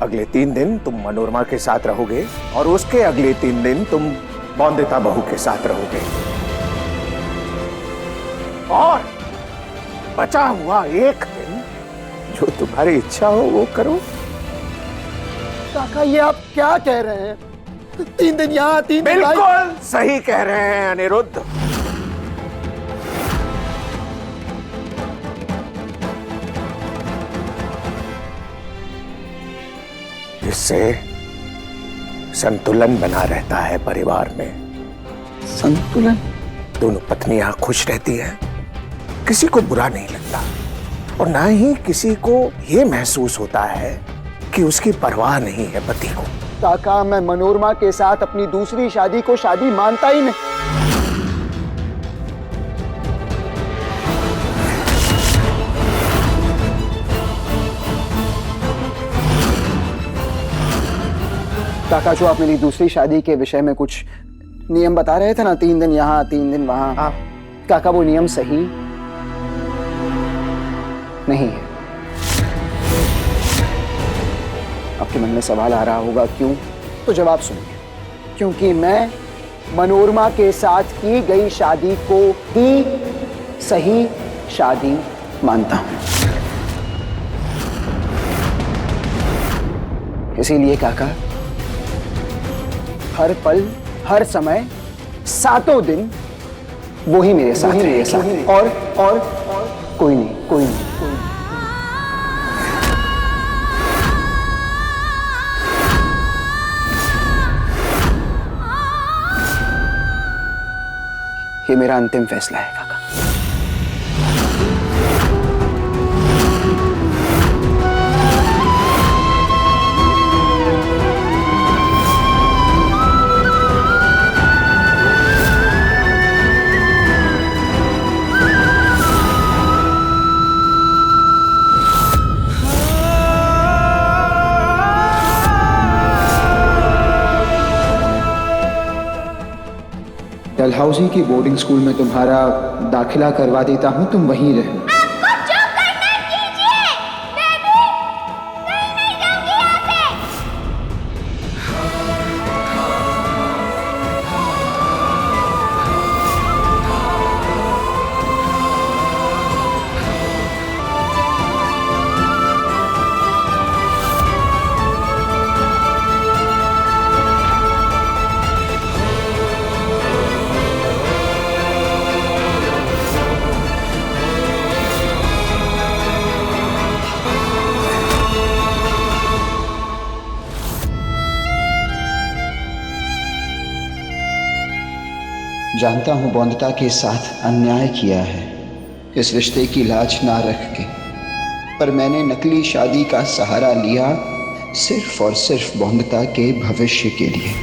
अगले 3 दिन तुम मनोरमा के साथ रहोगे और उसके अगले 3 दिन तुम बौंदिता बहू के साथ रहोगे। और बचा हुआ 1 दिन जो तुम्हारी इच्छा हो वो करो। काका ये आप क्या कह रहे हैं? 3 दिन यहाँ 3 दिन बिल्कुल सही कह रहे हैं अनिरुद्ध। इससे संतुलन बना रहता है परिवार में। संतुलन? दोनों पत्नियां खुश रहती हैं, किसी को बुरा नहीं लगता और ना ही किसी को यह महसूस होता है कि उसकी परवाह नहीं है पति को। काका मैं मनोरमा के साथ अपनी दूसरी शादी को शादी मानता ही नहीं। काका जो आप मेरी दूसरी शादी के विषय में कुछ नियम बता रहे थे ना, 3 दिन यहाँ 3 दिन वहां, काका वो नियम सही नहीं है। आपके मन में सवाल आ रहा होगा क्यों, तो जवाब सुनिए। क्योंकि मैं मनोरमा के साथ की गई शादी को ही सही शादी मानता हूं। इसीलिए काका हर पल हर समय 7 दिन वो ही मेरे साथ रहेगी और कोई नहीं। ये मेरा अंतिम फैसला है काका। डलहौजी की बोर्डिंग स्कूल में तुम्हारा दाखिला करवा देता हूं, तुम वहीं रहना। आपको जो करना कीजिए, मैं भी नहीं जाऊंगी यहाँ से। जानता हूं बौंदता के साथ अन्याय किया है इस रिश्ते की लाज ना रख के, पर मैंने नकली शादी का सहारा लिया सिर्फ और सिर्फ बौंदता के भविष्य के लिए।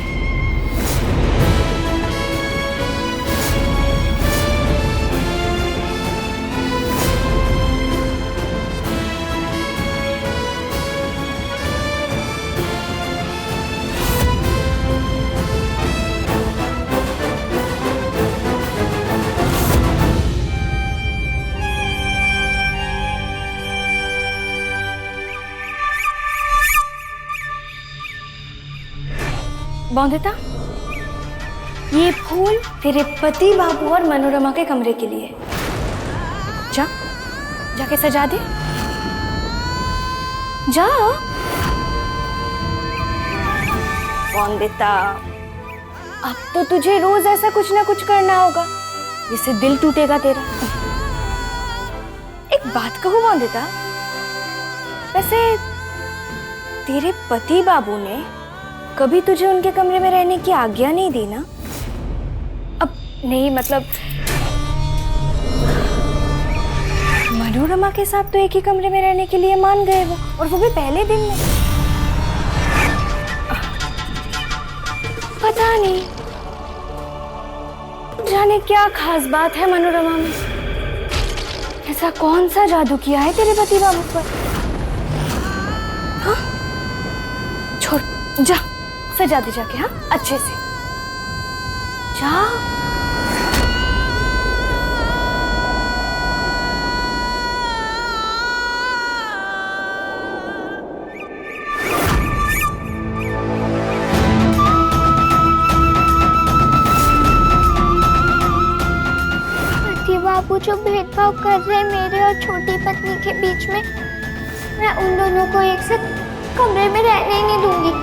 बौंदिता, ये फूल तेरे पति बाबू और मनोरमा के कमरे के लिए। जाके सजा दे, जा। बौंदिता, अब तो तुझे रोज ऐसा कुछ ना कुछ करना होगा, जिससे दिल टूटेगा तेरा। एक बात कहूं बौंदिता, वैसे तेरे पति बाबू ने कभी तुझे उनके कमरे में रहने की आज्ञा नहीं दी ना? अब नहीं, मतलब मनोरमा के साथ तो एक ही कमरे में रहने के लिए मान गए वो, और वो भी पहले दिन में। पता नहीं जाने क्या खास बात है मनोरमा में, ऐसा कौन सा जादू किया है तेरे पति बाबू पर? हाँ? छोड़, जा सजा दे जाके, हाँ अच्छे से जा। भेदभाव कर रहे हैं मेरे और छोटी पत्नी के बीच में। मैं उन दोनों को एक साथ कमरे में रहने ही नहीं दूंगी।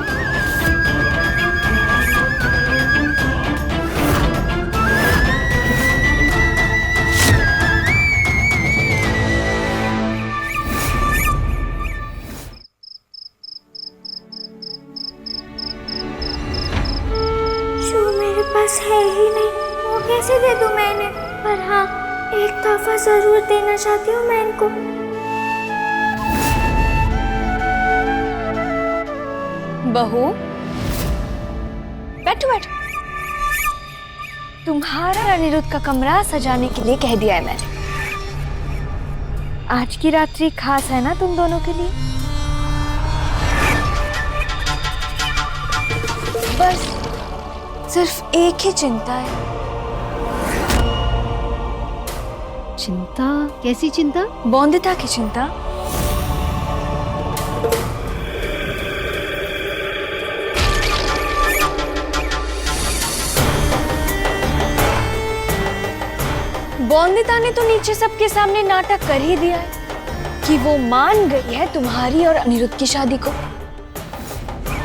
पास है ही नहीं, वो कैसे दे दूं मैं इन्हें? पर हाँ, एक तोहफा जरूर देना चाहती हूँ मैं इनको। बहू, बैठो बैठो। तुम्हारा अनिरुद्ध का कमरा सजाने के लिए कह दिया है मैंने। आज की रात्रि खास है ना तुम दोनों के लिए? बस सिर्फ एक ही चिंता है। चिंता? कैसी चिंता? बौंदिता की चिंता। बौंदिता ने तो नीचे सबके सामने नाटक कर ही दिया है कि वो मान गई है तुम्हारी और अनिरुद्ध की शादी को।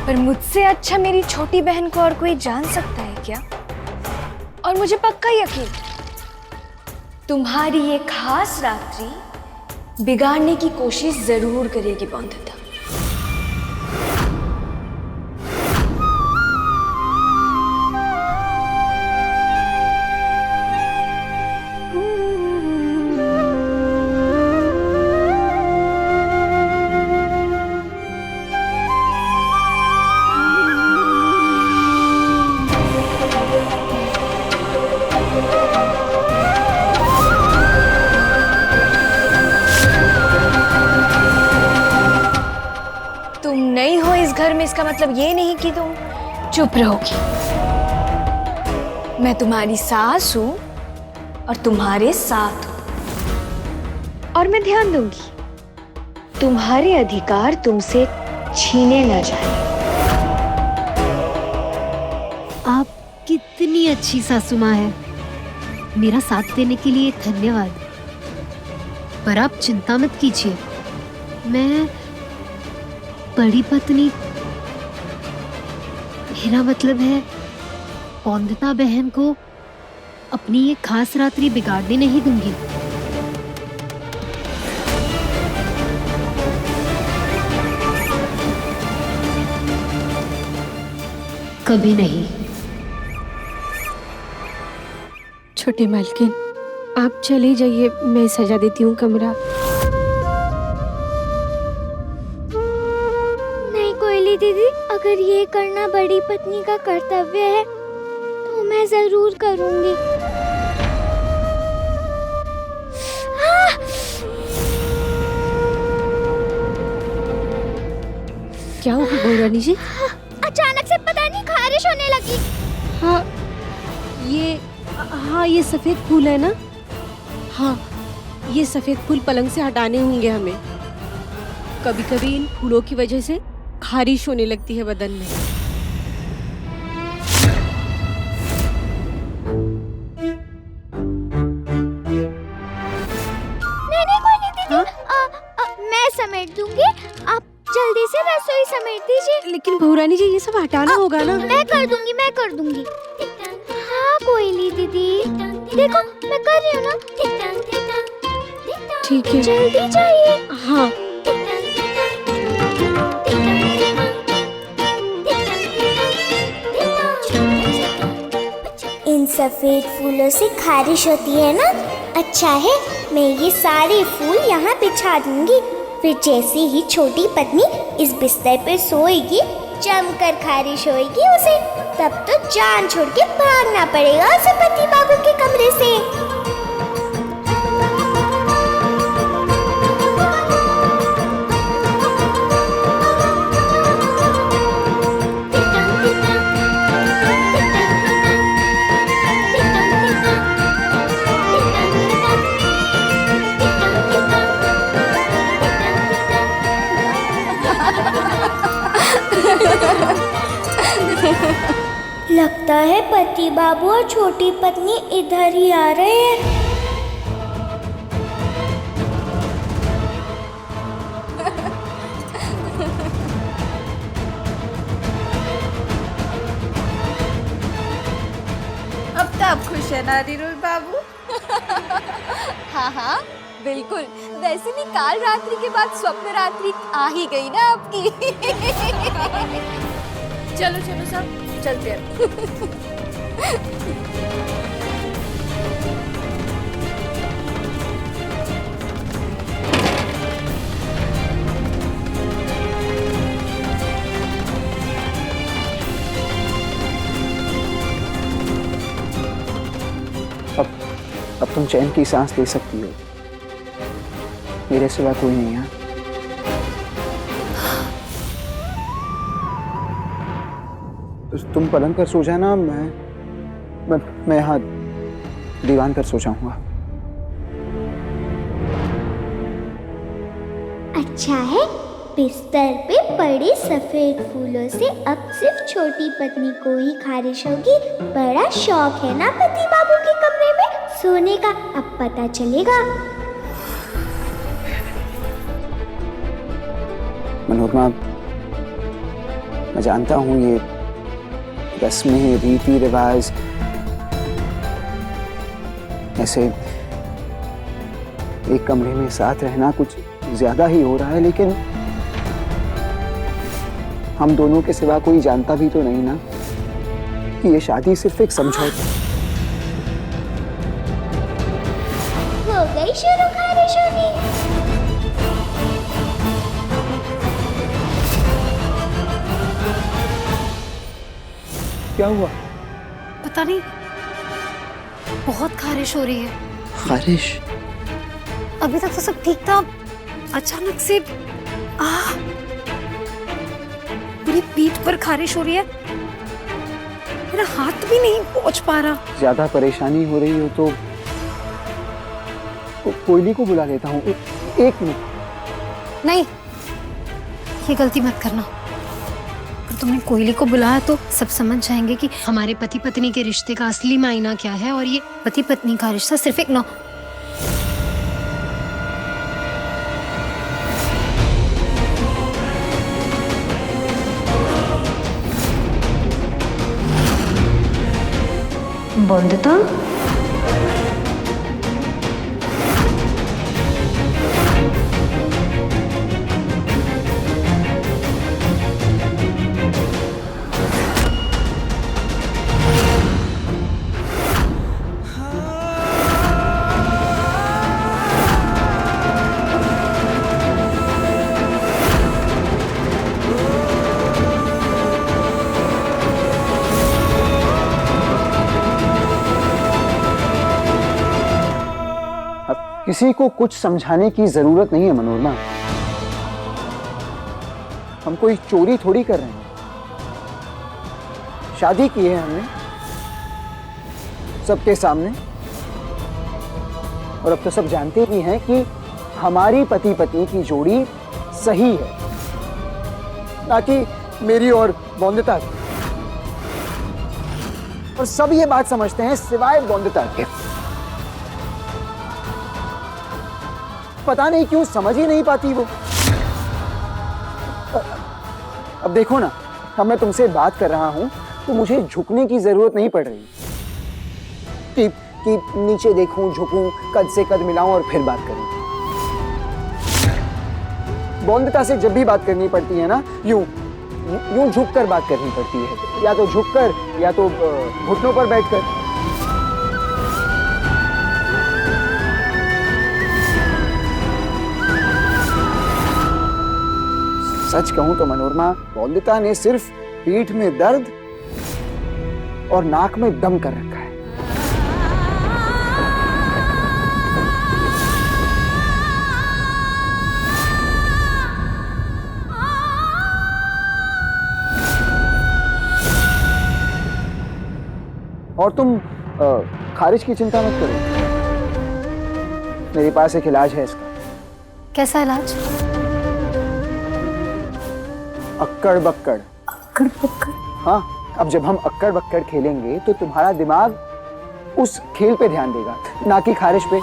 पर मुझसे अच्छा मेरी छोटी बहन को और कोई जान सकता है क्या? और मुझे पक्का यकीन तुम्हारी ये खास रात्रि बिगाड़ने की कोशिश जरूर करेगी बौंदिता। नहीं हो इस घर में, इसका मतलब ये नहीं कि तुम चुप रहोगी। मैं तुम्हारी सास हूं और तुम्हारे साथ हूं, और मैं ध्यान दूंगी तुम्हारे अधिकार तुमसे छीने न जाए। आप कितनी अच्छी सासू माँ है। मेरा साथ देने के लिए धन्यवाद। पर आप चिंता मत कीजिए, मैं बड़ी पत्नी, मेरा मतलब है बौंदिता बहन को अपनी ये खास रात्रि बिगाड़ने नहीं दूंगी। कभी नहीं। छोटी मालकिन, आप चले जाइए, मैं सजा देती हूँ कमरा। दीदी, अगर ये करना बड़ी पत्नी का कर्तव्य है तो मैं जरूर करूंगी। क्या हुआ बहू जी? अचानक से पता नहीं खारिश होने लगी। हाँ, ये सफेद फूल है ना? हाँ, ये सफेद फूल पलंग से हटाने होंगे हमें। कभी कभी इन फूलों की वजह से खारिश होने लगती है बदन में। नहीं कोई नहीं दीदी। मैं समेट दूंगी, आप जल्दी से रसोई समेट दीजिए। लेकिन बहुरानी जी, ये सब हटाना होगा ना? मैं कर दूंगी। हाँ कोई नहीं दीदी, देखो मैं कर रही हूँ ना। ठीक है, जल्दी जाइए। हाँ। इन सफेद फूलों से खारिश होती है ना? अच्छा है, मैं ये सारे फूल यहाँ बिछा दूंगी। फिर जैसे ही छोटी पत्नी इस बिस्तर पे सोएगी, जमकर खारिश होएगी उसे, तब तो जान छोड़ के भागना पड़ेगा उसे पति बाबू के कमरे से। लगता है पति बाबू और छोटी पत्नी इधर ही आ रहे हैं। टेंशन आ रही रोई बाबू? हाँ हाँ बिल्कुल, वैसे भी काल रात्रि के बाद स्वप्न रात्रि आ ही गई ना आपकी। चलो चलो सब चलते हैं। अब तुम चैन की सांस ले सकती हो, मेरे सिवा कोई नहीं है। तुम पलंग पर सो जाना, मैं यहाँ दीवान पर सो जाऊंगा। अच्छा है, बिस्तर पे पड़े सफेद फूलों से अब सिर्फ छोटी पत्नी को ही खारिश होगी। बड़ा शौक है ना पति बाबू के कमरे में सोने का, अब पता चलेगा। मनोरमा, मैं जानता हूँ ये रस्में, रीति रिवाज ऐसे एक कमरे में साथ रहना कुछ ज्यादा ही हो रहा है, लेकिन हम दोनों के सिवा कोई जानता भी तो नहीं ना कि ये शादी सिर्फ एक समझौता। हो गई शुरू खारिश होनी। क्या हुआ? पता नहीं, बहुत खारिश हो रही है। खारिश? अभी तक तो सब ठीक था, अचानक से पूरी पीठ पर खारिश हो रही है। मेरा हाथ भी नहीं पहुंच पा रहा। ज्यादा परेशानी हो रही हो तो कोयली को बुला लेता हूँ। एक मिनट। नहीं, ये गलती मत करना। अगर तुमने कोयली को बुलाया तो सब समझ जाएंगे कि हमारे पति पत्नी के रिश्ते का असली मायना क्या है, और ये पति पत्नी का रिश्ता सिर्फ एक बंधुता। किसी को कुछ समझाने की जरूरत नहीं है मनोरमा। हम कोई चोरी थोड़ी कर रहे हैं, शादी की है हमने सबके सामने, और अब तो सब जानते भी हैं कि हमारी पति पत्नी की जोड़ी सही है, ना कि मेरी और बौंदता की। और सब ये बात समझते हैं सिवाय बौंदता के। पता नहीं क्यों समझ ही नहीं पाती वो। अब देखो ना, अब मैं तुमसे बात कर रहा हूं तो मुझे झुकने की जरूरत नहीं पड़ रही कि नीचे देखूं, झुकूं, कद से कद मिलाऊं और फिर बात करूं। बौंदता से जब भी बात करनी पड़ती है ना, यूं झुक कर बात करनी पड़ती है, या तो झुककर या तो घुटनों पर बैठकर। सच कहूं तो मनोरमा, बौंदता ने सिर्फ पीठ में दर्द और नाक में दम कर रखा है। और तुम खारिज की चिंता मत करो, मेरे पास एक इलाज है इसका। कैसा इलाज? अक्कड़ बक्कड़। अक्कड़ बक्कड़? हाँ, अब जब हम अक्कड़ बक्कड़ खेलेंगे तो तुम्हारा दिमाग उस खेल पे ध्यान देगा, ना कि खारिश पे।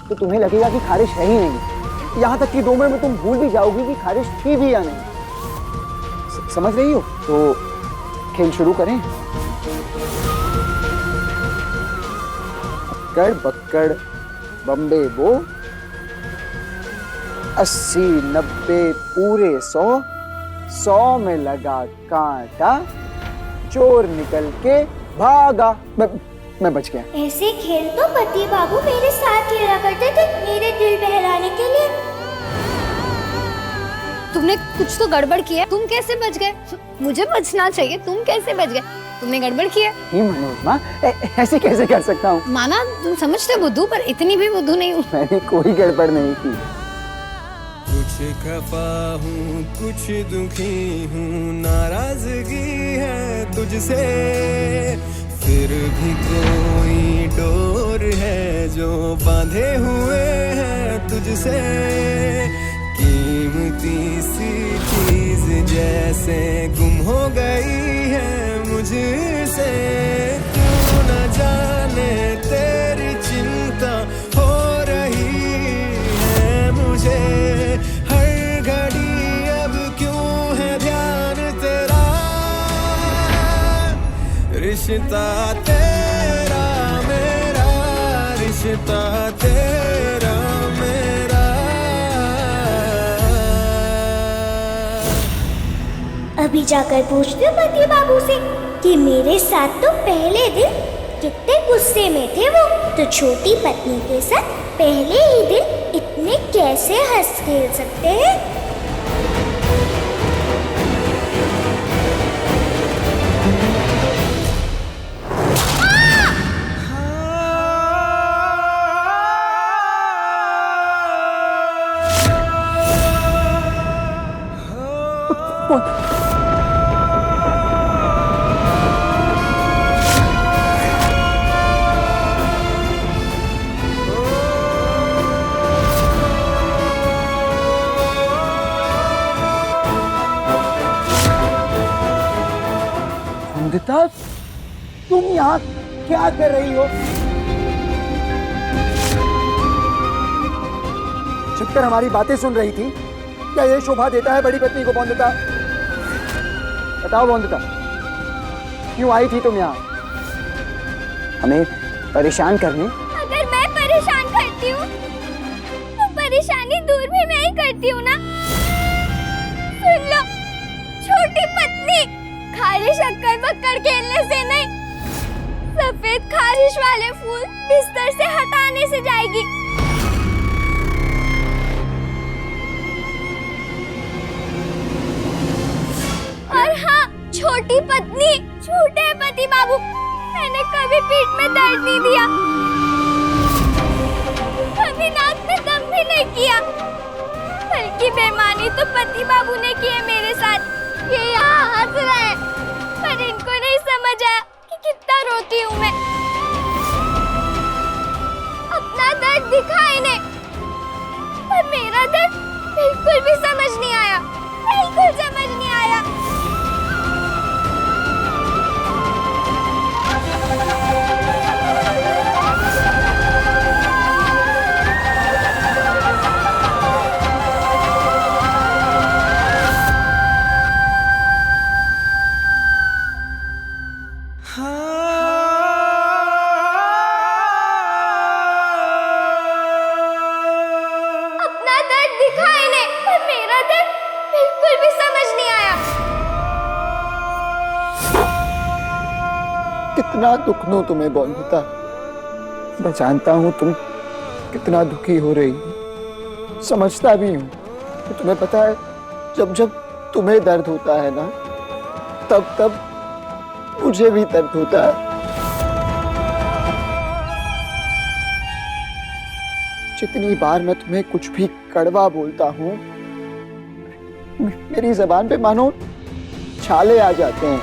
तो तुम्हें लगेगा कि खारिश है ही नहीं, यहाँ तक कि 2 मिनट में तुम भूल भी जाओगी कि खारिश थी भी या नहीं। समझ रही हो? तो खेल शुरू करें? अक्कड़ बक्कड़ बम्बे बो, 80 90 पूरे 100 में लगा कांटा, चोर निकल के भागा। मैं बच गया। ऐसे खेल तो पति बाबू मेरे साथ खेला करते थे, मेरे दिल बहलाने के लिए। तुमने कुछ तो गड़बड़ किया। तुम कैसे बच गए? मुझे बचना चाहिए, तुम कैसे बच गए? तुमने गड़बड़ किया। नहीं मनोरमा, ऐसे कैसे कर सकता हूँ? माना तुम समझते बुद्धू, पर इतनी भी बुद्धू नहीं हूँ। मैंने कोई गड़बड़ नहीं की। कुछ खफा हूँ, कुछ दुखी हूँ, नाराजगी है तुझसे, फिर भी कोई डोर है जो बांधे हुए हैं तुझसे। कीमती सी चीज जैसे गुम हो गई है मुझसे, तू न जाने तेरी चिंता हो रही है मुझे हर घड़ी। अब क्यों है ध्यान तेरा, रिश्ता तेरा मेरा, रिश्ता तेरा मेरा। अभी जाकर पूछती हूँ पति बाबू से कि मेरे साथ तो पहले दिन कितने गुस्से में थे वो, तो छोटी पत्नी के साथ पहले ही दिन इतने कैसे हंस खेल सकते हैं। अमृता, तुम यहाँ क्या कर रही हो? छिपकर हमारी बातें सुन रही थी। क्या ये शोभा देता है बड़ी पत्नी को बौंदता? बताओ बौंदता, क्यों आई थी तुम यहाँ? हमें परेशान करने? अगर मैं परेशान करती हूँ तो परेशानी दूर भी मैं ही करती हूँ ना। सुन लो, छोटी पत्नी खारिश अक्कड़ बक्कड़ खेलने से नहीं, सफेद खारिश वाले फूल बिस्तर से हटाने से जाएगी। और हाँ, छोटी पत्नी, झूठे पति बाबू, मैंने कभी पीठ में दर्द नहीं दिया, कभी नाक में दम भी नहीं किया, बल्कि बेईमानी तो पति बाबू ने की है मेरे साथ। ये यहाँ हंस रहे हैं, पर इनको नहीं समझ आया कि कितना रोती हूँ मैं। अपना दर्द दिखा इन्हें, पर मेरा दर्द बिल्कुल भी समझ नहीं आया, बिल्कुल समझ नहीं आया। अपना दर्द दिखा इन्हें, पर मेरा दर्द बिल्कुल भी समझ नहीं आया। कितना दुख दूं तुम्हें बौंदता। मैं जानता हूँ तुम कितना दुखी हो रही हो, समझता भी हूँ। तो तुम्हें पता है, जब जब तुम्हें दर्द होता है ना, तब तब मुझे भी दर्द होता है। जितनी बार मैं तुम्हें कुछ भी कड़वा बोलता हूँ, मेरी जबान पे मानो छाले आ जाते हैं।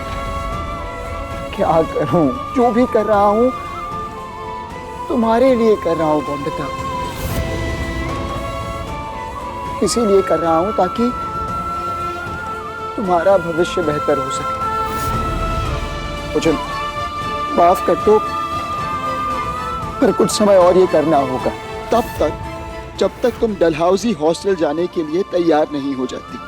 क्या करूं? जो भी कर रहा हूं तुम्हारे लिए कर रहा हूं बौंदता। इसीलिए कर रहा हूं ताकि तुम्हारा भविष्य बेहतर हो सके। मुझे माफ कर दो, पर कुछ समय और ये करना होगा, तब तक जब तक तुम डलहौजी हॉस्टल जाने के लिए तैयार नहीं हो जाती।